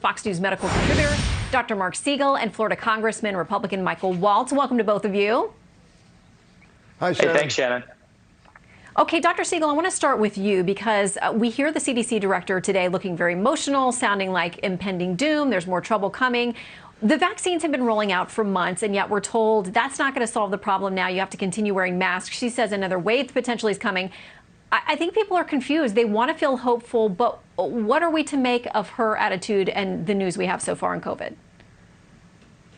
Fox News medical contributor Dr. Mark Siegel and Florida Congressman Republican Michael Waltz. Welcome to both of you. Hi, Shannon. Hey, thanks, Shannon. Okay, Dr. Siegel, I want to start with you because we hear the CDC director today looking very emotional, sounding like impending doom. There's more trouble coming. The vaccines have been rolling out for months, and yet we're told that's not going to solve the problem now. You have to continue wearing masks. She says another wave potentially is coming. I think people are confused. They want to feel hopeful, but what are we to make of her attitude and the news we have so far on COVID?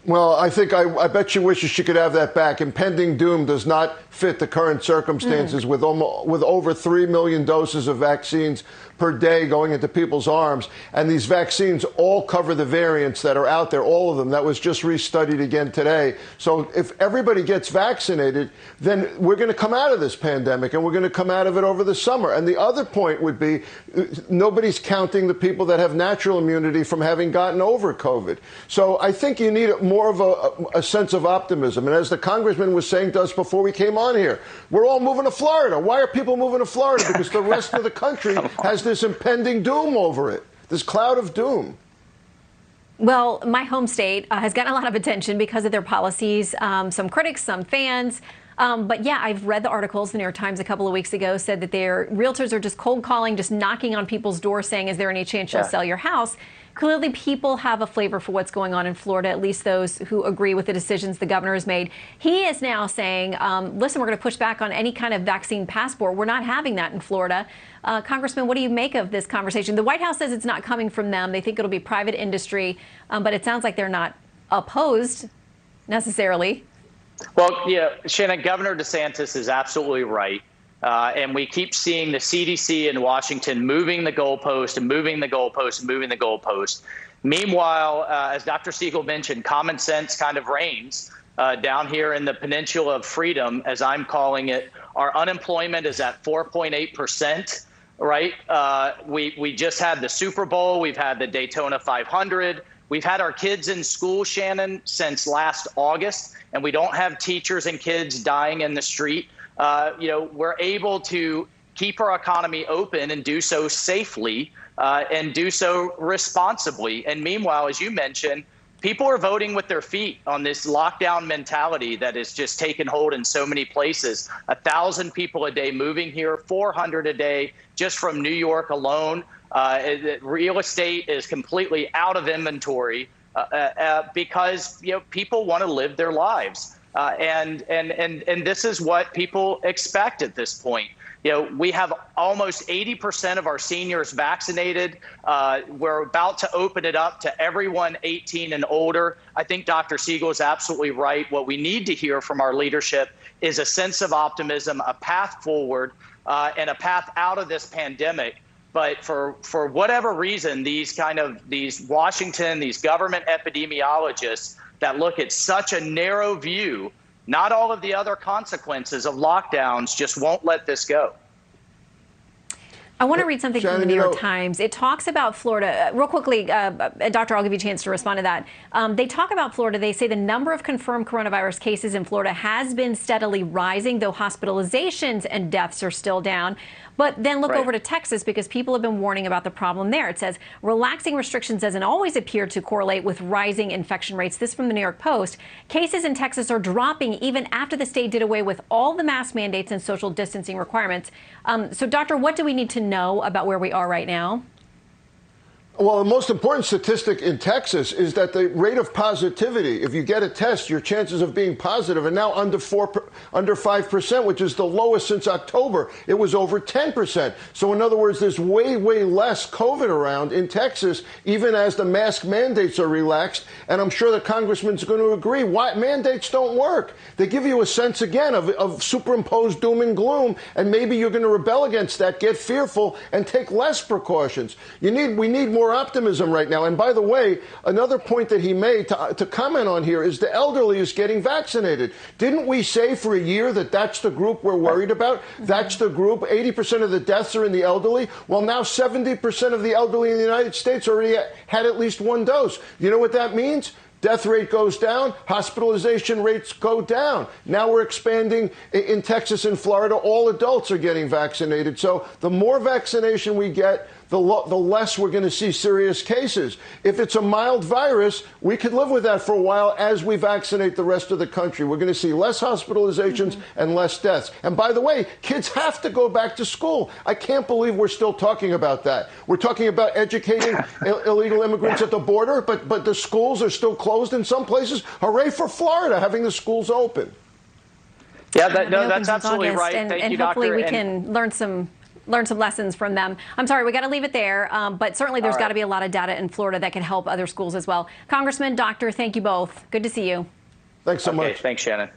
Well, I bet she wishes she could have that back. Impending doom does not fit the current circumstances with over 3 million doses of vaccines per day going into people's arms. And these vaccines all cover the variants that are out there, all of them. That was just restudied again today. So if everybody gets vaccinated, then we're going to come out of this pandemic, and we're going to come out of it over the summer. And the other point would be nobody's counting the people that have natural immunity from having gotten over COVID. So I think you need more of a sense of optimism. And as the congressman was saying to us before we came on here, we're all moving to Florida. Why are people moving to Florida? Because the rest of the country has this impending doom over it, this cloud of doom. Well, my home state has gotten a lot of attention because of their policies. Some critics, some fans. But yeah, I've read the articles. The New York Times a couple of weeks ago said that their realtors are just cold calling, just knocking on people's doors saying, is there any chance you'll sell your house? Clearly, people have a flavor for what's going on in Florida, at least those who agree with the decisions the governor has made. He is now saying, listen, we're going to push back on any kind of vaccine passport. We're not having that in Florida. Congressman, what do you make of this conversation? The White House says it's not coming from them. They think it'll be private industry, but it sounds like they're not opposed necessarily. Well, yeah, Shannon, Governor DeSantis is absolutely right. And we keep seeing the CDC in Washington moving the goalpost and moving the goalpost and moving the goalpost. Meanwhile, as Dr. Siegel mentioned, common sense kind of reigns down here in the Peninsula of Freedom, as I'm calling it. Our unemployment is at 4.8%, right? We just had the Super Bowl. We've had the Daytona 500. We've had our kids in school, Shannon, since last August, and we don't have teachers and kids dying in the street. We're able to keep our economy open and do so safely and do so responsibly. And meanwhile, as you mentioned, people are voting with their feet on this lockdown mentality that has just taken hold in so many places. 1,000 people a day moving here, 400 a day just from New York alone. Real estate is completely out of inventory because people want to live their lives. And this is what people expect at this point. We have almost 80% of our seniors vaccinated. We're about to open it up to everyone 18 and older. I think Dr. Siegel is absolutely right. What we need to hear from our leadership is a sense of optimism, a path forward, and a path out of this pandemic. But for whatever reason, these Washington, these government epidemiologists that look at such a narrow view, not all of the other consequences of lockdowns, just won't let this go. I want to read something from the New York Times. It talks about Florida. Real quickly, Doctor, I'll give you a chance to respond to that. They talk about Florida. They say the number of confirmed coronavirus cases in Florida has been steadily rising, though hospitalizations and deaths are still down. But then look over to Texas because people have been warning about the problem there. It says relaxing restrictions doesn't always appear to correlate with rising infection rates. This from the New York Post. Cases in Texas are dropping even after the state did away with all the mask mandates and social distancing requirements. So, Doctor, what do we need to know about where we are right now? Well, the most important statistic in Texas is that the rate of positivity, if you get a test, your chances of being positive are now under 5%, which is the lowest since October. It was over 10%. So in other words, there's way, way less COVID around in Texas, even as the mask mandates are relaxed. And I'm sure the congressman's going to agree. Why mandates don't work? They give you a sense, again, of superimposed doom and gloom. And maybe you're going to rebel against that, get fearful, and take less precautions. We need more optimism right now. And by the way, another point that he made to comment on here is the elderly is getting vaccinated. Didn't we say for a year that that's the group we're worried about? That's the group. 80% of the deaths are in the elderly. Well, now 70% of the elderly in the United States already had at least one dose. You know what that means? Death rate goes down, hospitalization rates go down. Now we're expanding in Texas and Florida. All adults are getting vaccinated. So the more vaccination we get, the less we're going to see serious cases. If it's a mild virus, we could live with that for a while as we vaccinate the rest of the country. We're going to see less hospitalizations and less deaths. And by the way, kids have to go back to school. I can't believe we're still talking about that. We're talking about educating illegal immigrants at the border, but the schools are still closed in some places. Hooray for Florida, having the schools open. Yeah, that's absolutely right. And hopefully we can learn some lessons from them. I'm sorry, we got to leave it there, but certainly there's got to be a lot of data in Florida that can help other schools as well. Congressman, Doctor, thank you both. Good to see you. Thanks so much. Thanks, Shannon.